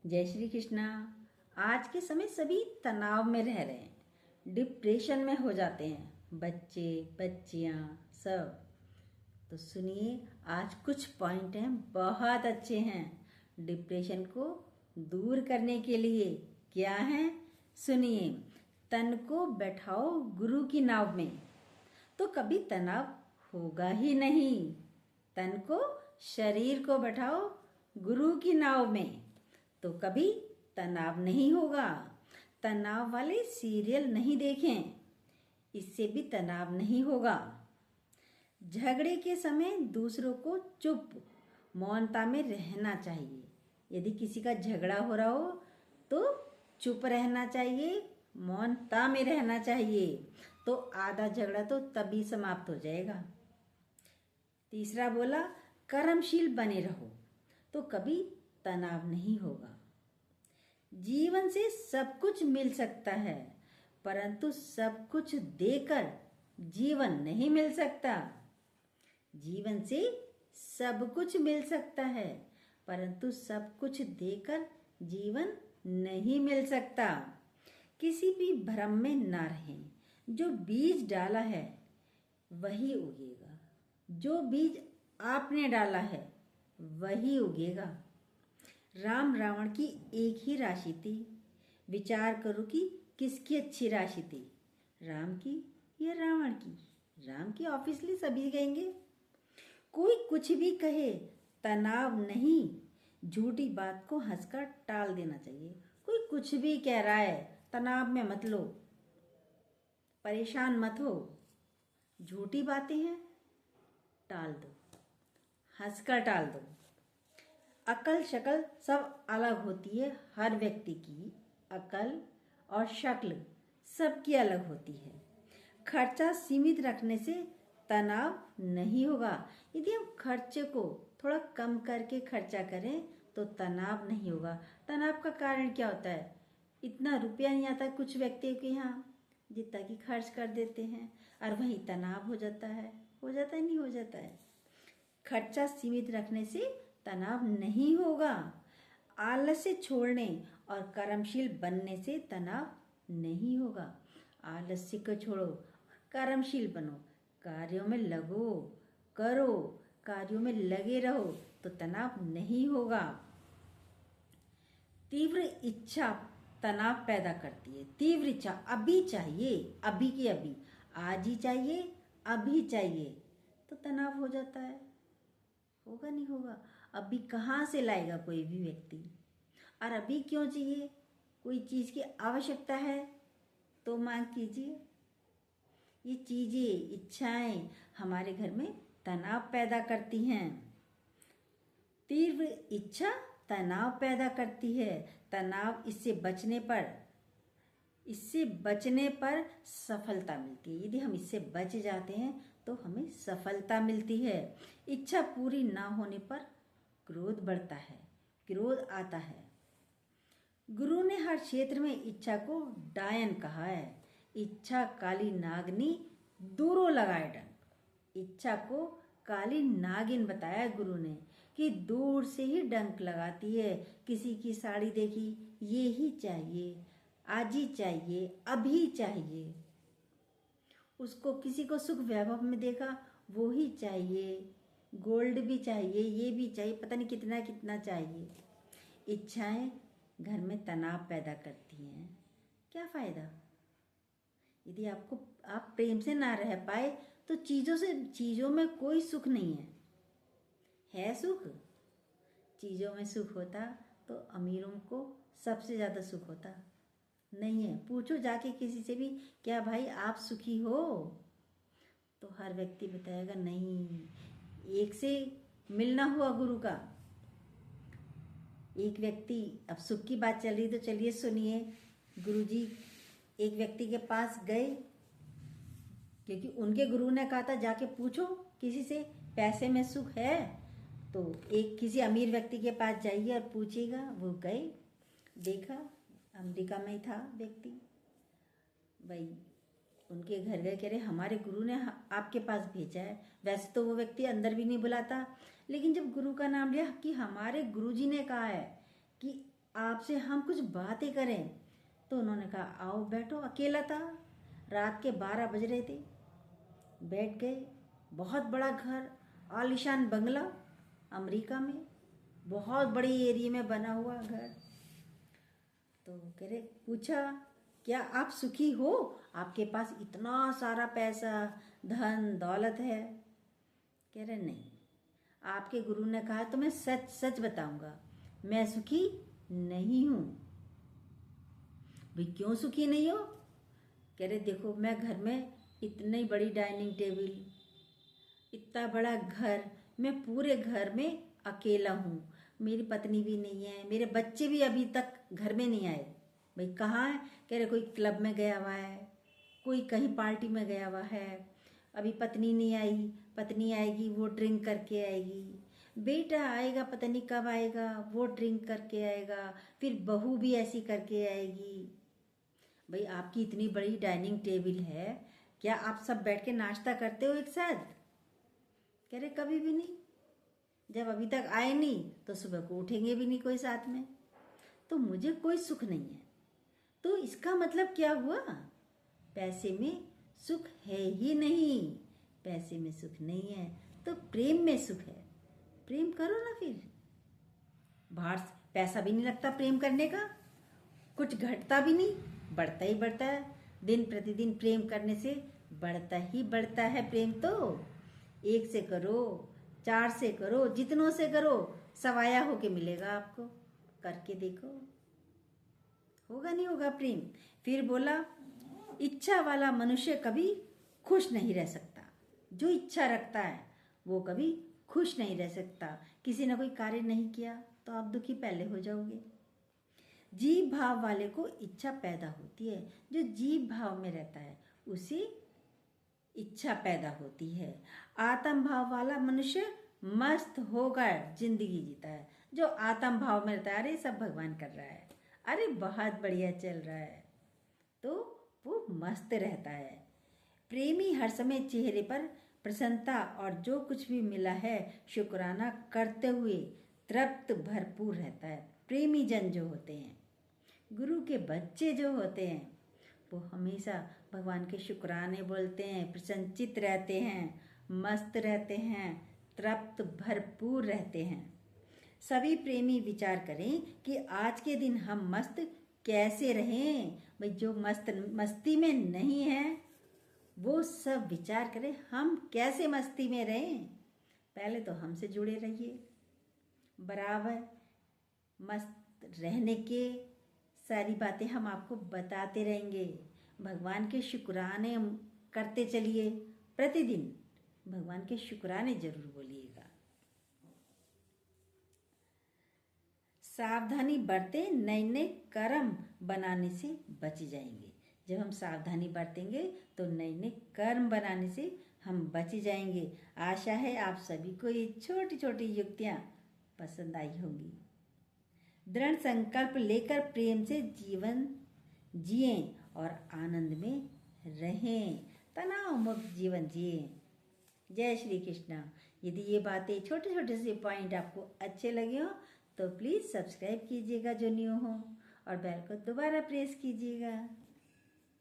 जय श्री कृष्णा। आज के समय सभी तनाव में रह रहे हैं, डिप्रेशन में हो जाते हैं बच्चे बच्चियां सब। तो सुनिए, आज कुछ पॉइंट हैं बहुत अच्छे हैं डिप्रेशन को दूर करने के लिए। क्या है सुनिए। तन को बैठाओ गुरु की नाव में तो कभी तनाव होगा ही नहीं। तन को शरीर को बैठाओ गुरु की नाव में तो कभी तनाव नहीं होगा। तनाव वाले सीरियल नहीं देखें, इससे भी तनाव नहीं होगा। झगड़े के समय दूसरों को चुप मौनता में रहना चाहिए। यदि किसी का झगड़ा हो रहा हो तो चुप रहना चाहिए, मौनता में रहना चाहिए, तो आधा झगड़ा तो तभी समाप्त हो जाएगा। तीसरा बोला, कर्मशील बने रहो तो कभी तनाव नहीं होगा। जीवन से सब कुछ मिल सकता है, परंतु सब कुछ देकर जीवन नहीं मिल सकता। जीवन से सब कुछ मिल सकता है, परंतु सब कुछ देकर जीवन नहीं मिल सकता। किसी भी भ्रम में ना रहें। जो बीज डाला है वही उगेगा। जो बीज आपने डाला है वही उगेगा। राम रावण की एक ही राशि थी। विचार करो कि किसकी अच्छी राशि थी, राम की या रावण की। राम की ऑब्वियसली सभी कहेंगे। कोई कुछ भी कहे, तनाव नहीं, झूठी बात को हंसकर टाल देना चाहिए। कोई कुछ भी कह रहा है, तनाव में मत लो, परेशान मत हो। झूठी बातें हैं, टाल दो, हंसकर टाल दो। अकल शक्ल सब अलग होती है। हर व्यक्ति की अकल और शक्ल सबकी अलग होती है। खर्चा सीमित रखने से तनाव नहीं होगा। यदि हम खर्चे को थोड़ा कम करके खर्चा करें तो तनाव नहीं होगा। तनाव का कारण क्या होता है? इतना रुपया नहीं आता कुछ व्यक्तियों के यहाँ जितना कि खर्च कर देते हैं, और वही तनाव हो जाता है। हो जाता है, नहीं हो जाता है। खर्चा सीमित रखने से तनाव नहीं होगा। आलस्य छोड़ने और कर्मशील बनने से तनाव नहीं होगा। आलस्य को छोड़ो, कर्मशील बनो, कार्यों में लगो, करो, कार्यों में लगे रहो तो तनाव नहीं होगा। तीव्र इच्छा तनाव पैदा करती है। तीव्र इच्छा अभी चाहिए, अभी की अभी, आज ही चाहिए, अभी चाहिए, तो तनाव हो जाता है। होगा नहीं होगा। अभी कहाँ से लाएगा कोई भी व्यक्ति? और अभी क्यों चाहिए? कोई चीज़ की आवश्यकता है तो मांग कीजिए। ये चीज़ें, इच्छाएं हमारे घर में तनाव पैदा करती हैं। तीव्र इच्छा तनाव पैदा करती है। तनाव इससे बचने पर सफलता मिलती है। यदि हम इससे बच जाते हैं तो हमें सफलता मिलती है। इच्छा पूरी ना होने पर क्रोध बढ़ता है, क्रोध आता है। गुरु ने हर क्षेत्र में इच्छा को डायन कहा है। इच्छा काली नागनी दूरों लगाए डंक। इच्छा को काली नागिन बताया गुरु ने कि दूर से ही डंक लगाती है। किसी की साड़ी देखी, ये ही चाहिए, आज ही चाहिए, अभी चाहिए। उसको किसी को सुख वैभव में देखा, वो ही चाहिए, गोल्ड भी चाहिए, ये भी चाहिए, पता नहीं कितना कितना चाहिए। इच्छाएं घर में तनाव पैदा करती हैं। क्या फायदा? यदि आप प्रेम से ना रह पाए तो चीजों में कोई सुख नहीं है सुख? चीजों में सुख होता तो अमीरों को सबसे ज्यादा सुख होता। नहीं है। पूछो जाके किसी से भी, क्या भाई आप सुखी हो? तो हर व्यक्ति बताएगा नहीं। एक से मिलना हुआ गुरु का। एक व्यक्ति, अब सुख की बात चल रही तो चलिए सुनिए। गुरुजी एक व्यक्ति के पास गए क्योंकि उनके गुरु ने कहा था जाके पूछो किसी से, पैसे में सुख है तो एक किसी अमीर व्यक्ति के पास जाइए और पूछिएगा। वो गए, देखा अमेरिका में ही था व्यक्ति। भाई उनके घर गए, कह रहे हमारे गुरु ने आपके पास भेजा है। वैसे तो वो व्यक्ति अंदर भी नहीं बुलाता, लेकिन जब गुरु का नाम लिया कि हमारे गुरुजी ने कहा है कि आपसे हम कुछ बातें करें। तो उन्होंने कहा आओ बैठो। अकेला था, रात के 12 बज रहे थे। बैठ गए। बहुत बड़ा घर, आलीशान बंगला, अमेरिका में बहुत बड़ी एरिया में बना हुआ घर। तो कह रहे, पूछा क्या आप सुखी हो? आपके पास इतना सारा पैसा, धन दौलत है। कह रहे नहीं, आपके गुरु ने कहा तो मैं सच सच बताऊंगा, मैं सुखी नहीं हूं। भाई क्यों सुखी नहीं हो? कह रहे देखो, मैं घर में इतनी बड़ी डाइनिंग टेबल, इतना बड़ा घर, मैं पूरे घर में अकेला हूँ। मेरी पत्नी भी नहीं है, मेरे बच्चे भी अभी तक घर में नहीं आए। भाई कहाँ है? कह रहे कोई क्लब में गया हुआ है, कोई कहीं पार्टी में गया हुआ है, अभी पत्नी नहीं आई, पत्नी आएगी वो ड्रिंक करके आएगी, बेटा आएगा पता नहीं कब आएगा, वो ड्रिंक करके आएगा, फिर बहू भी ऐसी करके आएगी। भाई आपकी इतनी बड़ी डाइनिंग टेबल है, क्या आप सब बैठ के नाश्ता करते हो एक साथ? कह रहे कभी भी नहीं, जब अभी तक आए नहीं तो सुबह को उठेंगे भी नहीं कोई साथ में, तो मुझे कोई सुख नहीं है। तो इसका मतलब क्या हुआ? पैसे में सुख है ही नहीं। पैसे में सुख नहीं है तो प्रेम में सुख है। प्रेम करो ना फिर। बाहर पैसा भी नहीं लगता प्रेम करने का, कुछ घटता भी नहीं, बढ़ता ही बढ़ता है। दिन प्रतिदिन प्रेम करने से बढ़ता ही बढ़ता है प्रेम। तो 1 से करो, 4 से करो, जितनों से करो, सवाया होके मिलेगा आपको। करके देखो, होगा नहीं होगा प्रेम। फिर बोला, इच्छा वाला मनुष्य कभी खुश नहीं रह सकता। जो इच्छा रखता है वो कभी खुश नहीं रह सकता। किसी ने कोई कार्य नहीं किया तो आप दुखी पहले हो जाओगे। जीव भाव वाले को इच्छा पैदा होती है। जो जीव भाव में रहता है उसे इच्छा पैदा होती है। आत्म भाव वाला मनुष्य मस्त होकर जिंदगी जीता है। जो आत्म भाव में रहता है, अरे सब भगवान कर रहा है, अरे बहुत बढ़िया चल रहा है, तो वो मस्त रहता है। प्रेमी हर समय चेहरे पर प्रसन्नता और जो कुछ भी मिला है शुक्राना करते हुए तृप्त भरपूर रहता है। प्रेमी जन जो होते हैं, गुरु के बच्चे जो होते हैं, वो हमेशा भगवान के शुक्राने बोलते हैं, प्रसन्नचित रहते हैं, मस्त रहते हैं, तृप्त भरपूर रहते हैं। सभी प्रेमी विचार करें कि आज के दिन हम मस्त कैसे रहें। भाई जो मस्ती में नहीं है वो सब विचार करें हम कैसे मस्ती में रहें। पहले तो हमसे जुड़े रहिए, बराबर मस्त रहने के सारी बातें हम आपको बताते रहेंगे। भगवान के शुक्राने करते चलिए, प्रतिदिन भगवान के शुक्राने जरूर बोलिएगा। सावधानी बरते, नए नए कर्म बनाने से बच जाएंगे। जब हम सावधानी बरतेंगे तो नए नए कर्म बनाने से हम बच जाएंगे। आशा है आप सभी को ये छोटी छोटी युक्तियाँ पसंद आई होंगी। दृढ़ संकल्प लेकर प्रेम से जीवन जिएं और आनंद में रहें, तनाव मुक्त जीवन जिएं। जय श्री कृष्णा। यदि ये बातें छोटे छोटे से पॉइंट आपको अच्छे लगे हो तो प्लीज़ सब्सक्राइब कीजिएगा जो न्यू हो, और बेल को दोबारा प्रेस कीजिएगा।